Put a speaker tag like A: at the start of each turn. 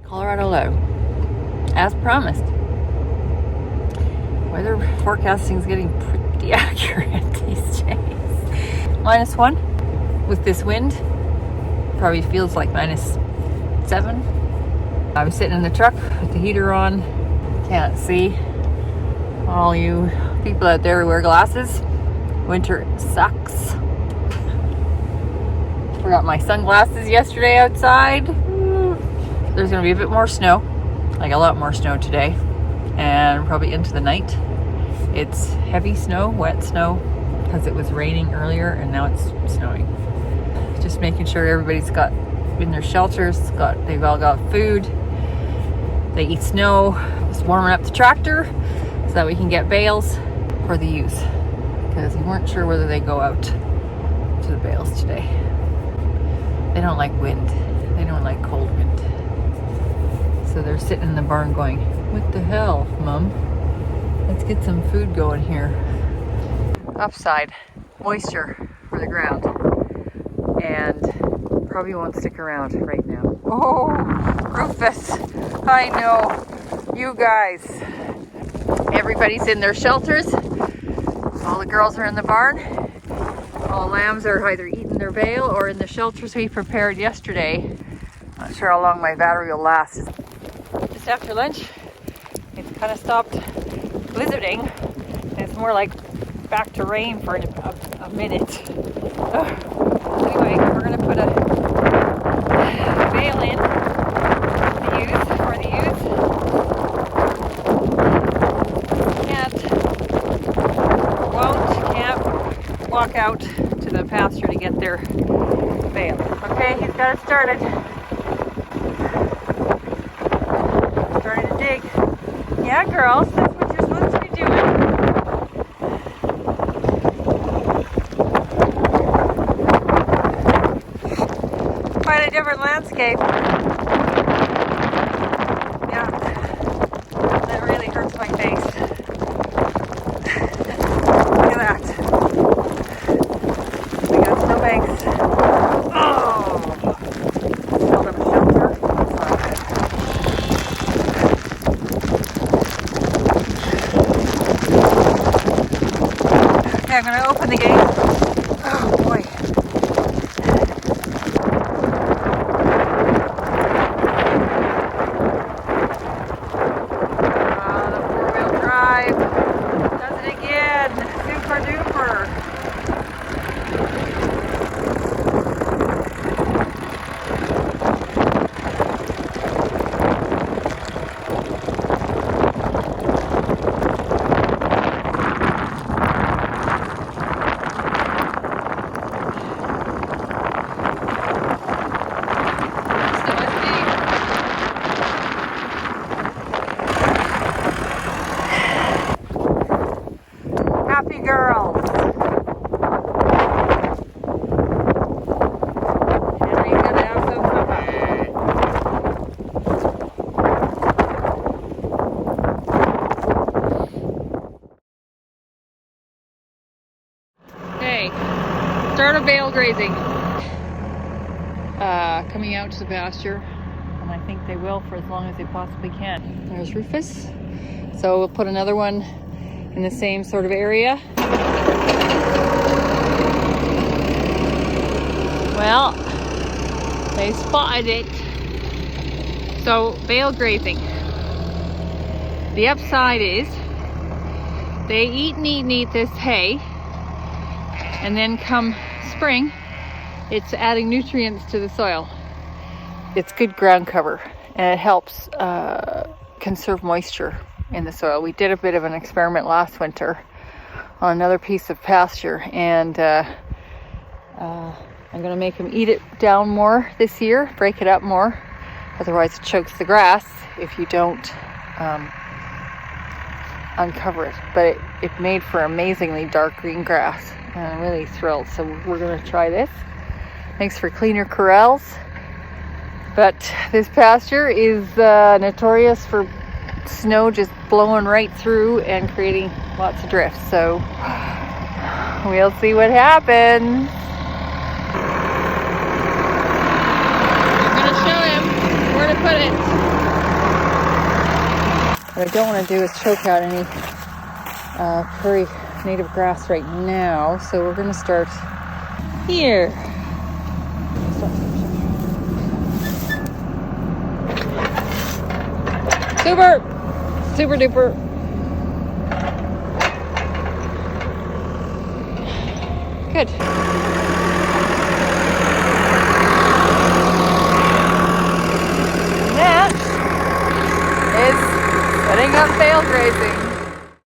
A: Colorado low, as promised. Weather forecasting is getting pretty accurate these days. -1 with this wind. Probably feels like -7. I'm sitting in the truck with the heater on. Can't see. All you people out there who wear glasses, winter sucks. Forgot my sunglasses yesterday outside. There's gonna be a bit more snow, like a lot more snow today, and probably into the night. It's heavy snow, wet snow, because it was raining earlier and now it's snowing. Just making sure everybody's got in their shelters, they've all got food. They eat snow. Just warming up the tractor so that we can get bales for the ewes, because we weren't sure whether they go out to the bales today. They don't like wind. They don't like cold wind. So they're sitting in the barn going, "What the hell, Mom? Let's get some food going here." Upside, moisture for the ground. And probably won't stick around right now. Oh, Rufus, I know. You guys. Everybody's in their shelters. All the girls are in the barn. All lambs are either eating their bale or in the shelters we prepared yesterday. Not sure how long my battery will last. Just after lunch, it's kind of stopped blizzarding. It's more like back to rain for a minute. Anyway, we're gonna put a bale in for the ewes. Can't walk out to the pasture to get their bale. Okay, he's got it started. Starting to dig. Yeah, girls, that's what you're supposed to be doing. Quite a different landscape. Yeah, that really hurts my face. Look at that. We got snowbanks. Oh! Build up a shelter. Okay, I'm gonna open the gate. Oh boy. The four-wheel drive does it again. Super duper. Happy girls. Henry's gonna have some supper. Okay, start of bale grazing. Coming out to the pasture, and I think they will for as long as they possibly can. There's Rufus. So we'll put another one in the same sort of area. Well, they spotted it. So bale grazing. The upside is they eat and eat and eat this hay, and then come spring, it's adding nutrients to the soil. It's good ground cover, and it helps conserve moisture in the soil. We did a bit of an experiment last winter on another piece of pasture, and I'm gonna make them eat it down more this year, break it up more. Otherwise it chokes the grass if you don't uncover it. But it made for amazingly dark green grass, and I'm really thrilled. So we're gonna try this. Makes for cleaner corrals. But this pasture is notorious for snow just blowing right through and creating lots of drifts. So we'll see what happens. I'm gonna show him where to put it. What I don't want to do is choke out any prairie native grass right now, so we're going to start here. Super duper. Good.